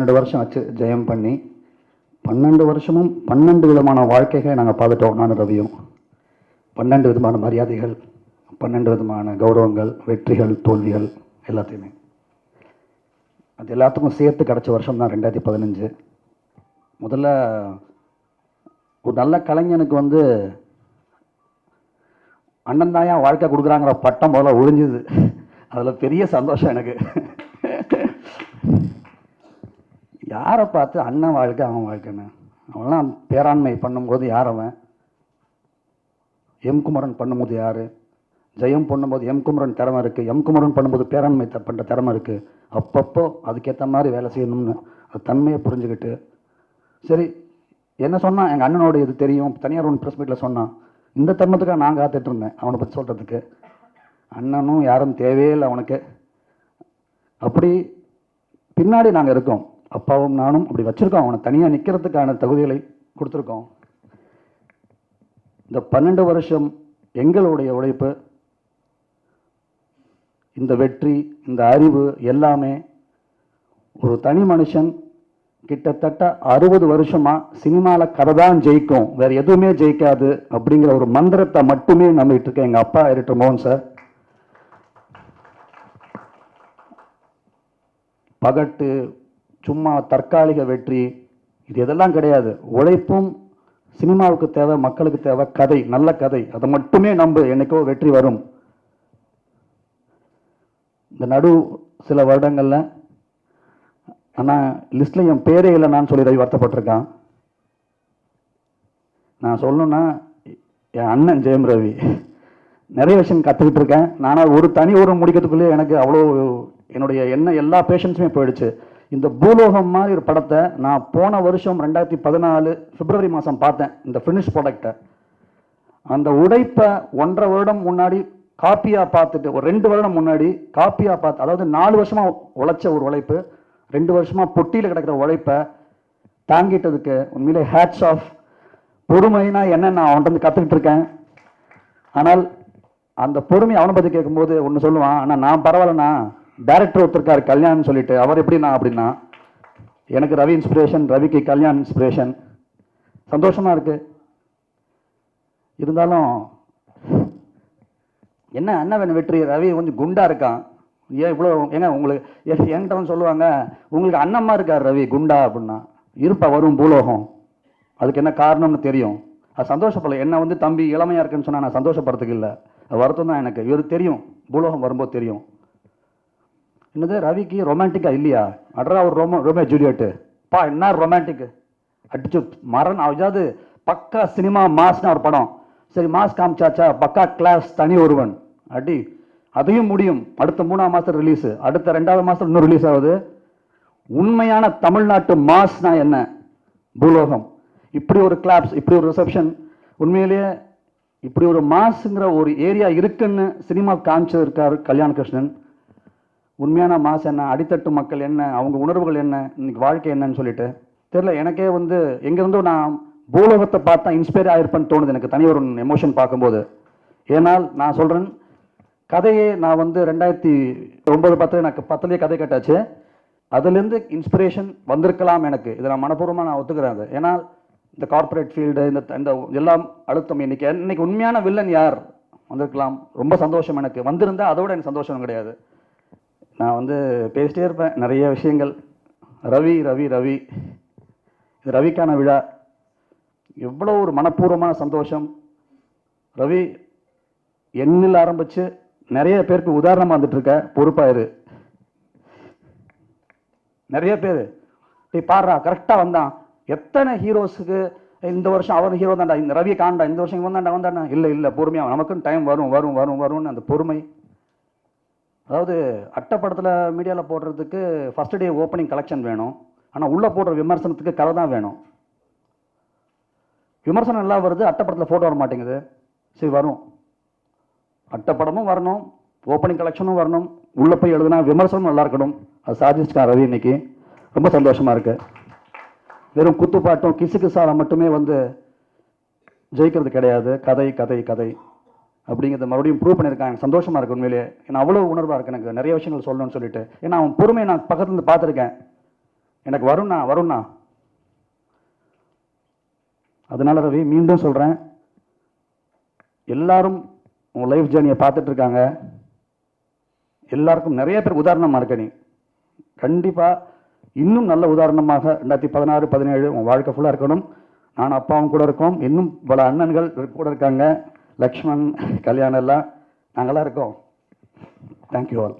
12 வருஷம் ஆச்சு ஜெயம் பண்ணி. 12 வருஷமும் 12 விதமான வாழ்க்கைகளை நாங்கள் பார்த்துட்டோம். நான் ரவியும் 12 விதமான மரியாதைகள், 12 விதமான கௌரவங்கள், வெற்றிகள், தோல்விகள் எல்லாத்தையுமே. அது எல்லாத்துக்கும் சேர்த்து கிடச்ச வருஷம் தான் 2015. முதல்ல ஒரு நல்ல கலைஞனுக்கு வந்து அண்ணன் தாயா வாழ்க்கை கொடுக்குறாங்கிற பட்டம் முதல்ல ஒழிஞ்சுது. அதில் பெரிய சந்தோஷம் எனக்கு. யாரை பார்த்து அண்ணன் வாழ்க்கை அவன் வாழ்க்கைன்னு, அவன்லாம் பேராண்மை பண்ணும்போது யார் அவன்? எம் குமரன் பண்ணும்போது யார்? ஜெயம் பண்ணும்போது எம் குமரன் திறமை இருக்குது, எம் குமரன் பண்ணும்போது பேராண்மை பண்ணுற திறமை இருக்குது. அப்பப்போ அதுக்கேற்ற மாதிரி வேலை செய்யணும்னு அது தன்மையை புரிஞ்சுக்கிட்டு, சரி என்ன சொன்னான் எங்கள் அண்ணனோட இது தெரியும், தனியார் ஒன்று ப்ரெஸ் மீட்டில் சொன்னான். இந்த தருணத்துக்காக நான் காத்துட்டு இருந்தேன் அவனை பற்றி சொல்கிறதுக்கு. அண்ணனும் யாரும் தேவையில்லை அவனுக்கு. அப்படி பின்னாடி நாங்கள் இருக்கோம், அப்பாவும் நானும் அப்படி வச்சுருக்கோம். அவனை தனியாக நிற்கிறதுக்கான தகுதிகளை கொடுத்துருக்கோம். இந்த 12 வருஷம் எங்களுடைய உழைப்பு, இந்த வெற்றி, இந்த அறிவு எல்லாமே ஒரு தனி மனுஷன் கிட்டத்தட்ட 60 வருஷமா சினிமாவில் கதை தான் ஜெயிக்கும், வேற எதுவுமே ஜெயிக்காது அப்படிங்கிற ஒரு மந்திரத்தை மட்டுமே நம்பிட்டு இருக்கேன். எங்கள் அப்பா டைரக்டர் மோகன் சார். பகட்டு, சும்மா தற்காலிக வெற்றி, இது எதெல்லாம் கிடையாது. உழைப்பும் சினிமாவுக்கு தேவை, மக்களுக்கு தேவை கதை, நல்ல கதை. அதை மட்டுமே நம்பு, என்னைக்கோ வெற்றி வரும். இந்த நடு சில வருடங்களில் ஆனால் லிஸ்ட்டில் என் பேரே இல்லைன்னு சொல்லி ரவி வருத்தப்பட்டிருக்கான். நான் சொல்லணுன்னா என் அண்ணன் ஜெயம் ரவி நிறைய விஷயம் கற்றுக்கிட்டு இருக்கேன். நானால் ஒரு தனி ஒரு முடிக்கிறதுக்குள்ளேயே எனக்கு அவ்வளோ என்னுடைய எல்லா பேஷன்ஸுமே போயிடுச்சு. இந்த பூலோகம் மாதிரி ஒரு படத்தை நான் போன வருஷம் 2014 பிப்ரவரி மாதம் பார்த்தேன், இந்த ஃபினிஷ் ப்ராடக்டை. அந்த உடைப்பை 1.5 வருடம் முன்னாடி காப்பியாக பார்த்துட்டு, ஒரு 2 வருடம் முன்னாடி காப்பியாக பார்த்து, அதாவது 4 வருஷமாக உழைச்ச ஒரு உழைப்பு, 2 வருஷமாக பொட்டியில் கிடக்கிற உழைப்பை தாங்கிட்டதுக்கு உண்மையிலே ஹேட்ஸ் ஆஃப். பொறுமைனா என்ன நான் அவன்கிட்ட வந்து கற்றுக்கிட்டு இருக்கேன். ஆனால் அந்த பொறுமை அவனை பற்றி கேட்கும்போது ஒன்று சொல்லுவான், ஆனால் நான் பரவாயில்லண்ணா, டைரக்டர் ஒருத்தருக்கார் கல்யாண் சொல்லிட்டு, அவர் எப்படின்னா அப்படின்னா, எனக்கு ரவி இன்ஸ்பிரேஷன், ரவிக்கு கல்யாண் இன்ஸ்பிரேஷன். சந்தோஷமாக இருக்கு. இருந்தாலும் என்ன வேணும் வெற்றி? ரவி கொஞ்சம் குண்டா இருக்கான், ஏன் இவ்வளோ? ஏங்க உங்களுக்கு என்கிட்ட வந்து சொல்லுவாங்க, உங்களுக்கு அண்ணம்மா இருக்கார் ரவி குண்டா அப்படின்னா. இருப்பா, வரும் பூலோகம், அதுக்கு என்ன காரணம்னு தெரியும். அது சந்தோஷப்படல. என்ன வந்து தம்பி இளமையாக இருக்குன்னு சொன்னால் நான் சந்தோஷப்படுறதுக்கு இல்லை, அது வருத்தம் தான் எனக்கு. இவருக்கு தெரியும், பூலோகம் வரும்போது தெரியும். என்னது ரவிக்கு ரொமான்டிக்கா இல்லையா? அட்ரா ஒரு ரோமியோ ஜூலியட்டு பா, என்ன ரொமான்டிக்கு அடிச்சு மரணம். அதாவது பக்கா சினிமா மாஸ்னா ஒரு படம், சரி மாஸ் காமிச்சாச்சா, பக்கா கிளாஸ் தனி ஒருவன் அடி, அதையும் முடியும். அடுத்த 3ஆம் மாதம் ரிலீஸு, அடுத்த 2வது மாதம் இன்னும் ரிலீஸ் ஆகுது. உண்மையான தமிழ்நாட்டு மாஸ்னா என்ன? பூலோகம். இப்படி ஒரு கிளாப்ஸ், இப்படி ஒரு ரிசப்ஷன், உண்மையிலேயே இப்படி ஒரு மாஸுங்கிற ஒரு ஏரியா இருக்குன்னு சினிமா காமிச்சிருக்காரு கல்யாண் கிருஷ்ணன். உண்மையான மாஸ் என்ன, அடித்தட்டு மக்கள் என்ன, அவங்க உணர்வுகள் என்ன, இன்னைக்கு வாழ்க்கை என்னன்னு சொல்லிட்டு தெரியல. எனக்கே வந்து எங்கேருந்தோ நான் பூலோகத்தை பார்த்தா இன்ஸ்பயர் ஆகிருப்பேன்னு தோணுது எனக்கு, தனி ஒரு எமோஷன் பார்க்கும்போது. ஏன்னால் நான் சொல்கிறேன், கதையே நான் வந்து 2009-10 எனக்கு 10லேயே கதை கேட்டாச்சு. அதுலேருந்து இன்ஸ்பிரேஷன் வந்திருக்கலாம் எனக்கு, இதை நான் மனப்பூர்வமாக நான் ஒத்துக்கிறேன். அது ஏன்னா இந்த கார்பரேட் ஃபீல்டு, இந்த எல்லாம் அழுத்தம். இன்னைக்கு உண்மையான வில்லன் யார் வந்திருக்கலாம், ரொம்ப சந்தோஷம் எனக்கு. வந்திருந்தால் அதோட எனக்கு சந்தோஷம் கிடையாது. நான் வந்து பேசிட்டே இருப்பேன் நிறைய விஷயங்கள். ரவி ரவி ரவி, இது ரவிக்கான விழா. எவ்வளோ ஒரு மனப்பூர்வமான சந்தோஷம். ரவி எண்ணில் ஆரம்பித்து நிறைய பேருக்கு உதாரணமாக வந்துட்டு இருக்க, பொறுப்பாயிரு. நிறைய பேர் டேய் பாடுறா கரெக்டாக வந்தான், எத்தனை ஹீரோஸுக்கு இந்த வருஷம் அவன் ஹீரோ தான்டா, இந்த ரவியை காண்டா, இந்த வருஷம் வந்தாண்டா இல்லை பொறுமையாக, நமக்குன்னு டைம் வரும்னு அந்த பொறுமை. அதாவது அட்டப்படத்தில் மீடியாவில் போடுறதுக்கு ஃபஸ்ட் டே ஓப்பனிங் கலெக்ஷன் வேணும், ஆனால் உள்ளே போடுற விமர்சனத்துக்கு கதை தான் வேணும். விமர்சனம் எல்லாம் வருது, அட்டப்படத்தில் ஃபோட்டோ வர மாட்டேங்குது. சரி வரும், அட்டப்படமும் வரணும், ஓப்பனிங் கலெக்ஷனும் வரணும், உள்ளே போய் எழுதுனா விமர்சனம் நல்லா இருக்கணும். அது சாதிச்சிருக்கான் ரவி. இன்னைக்கு ரொம்ப சந்தோஷமாக இருக்கு. வெறும் குத்துப்பாட்டும் கிசுகிசால மட்டுமே வந்து ஜெயிக்கிறது கிடையாது. கதை கதை கதை அப்படிங்கிறத மறுபடியும் ப்ரூவ் பண்ணியிருக்காங்க. எனக்கு சந்தோஷமாக இருக்குது உண்மையிலேயே. ஏன்னா அவ்வளோ உணர்வாக இருக்குது எனக்கு, நிறைய விஷயங்கள் சொல்லணும்னு சொல்லிட்டு. ஏன்னா அவன் பொறுமையை நான் பக்கத்துலேருந்து பார்த்துருக்கேன். எனக்கு வரும்ண்ணா. அதனால ரவி மீண்டும் சொல்கிறேன், எல்லாரும் உங்கள் லைஃப் ஜேர்னியை பார்த்துட்டு இருக்காங்க. எல்லாருக்கும் நிறைய பேர் உதாரணமாக இருக்க நீ. கண்டிப்பாக இன்னும் நல்ல உதாரணமாக 2016, 17 உன் வாழ்க்கை ஃபுல்லாக இருக்கணும். நான் அப்பாவும் கூட இருக்கோம், இன்னும் பல அண்ணன்கள் கூட இருக்காங்க, லக்ஷ்மண், கல்யாணம் எல்லாம் நாங்களாம் இருக்கோம். Thank you all.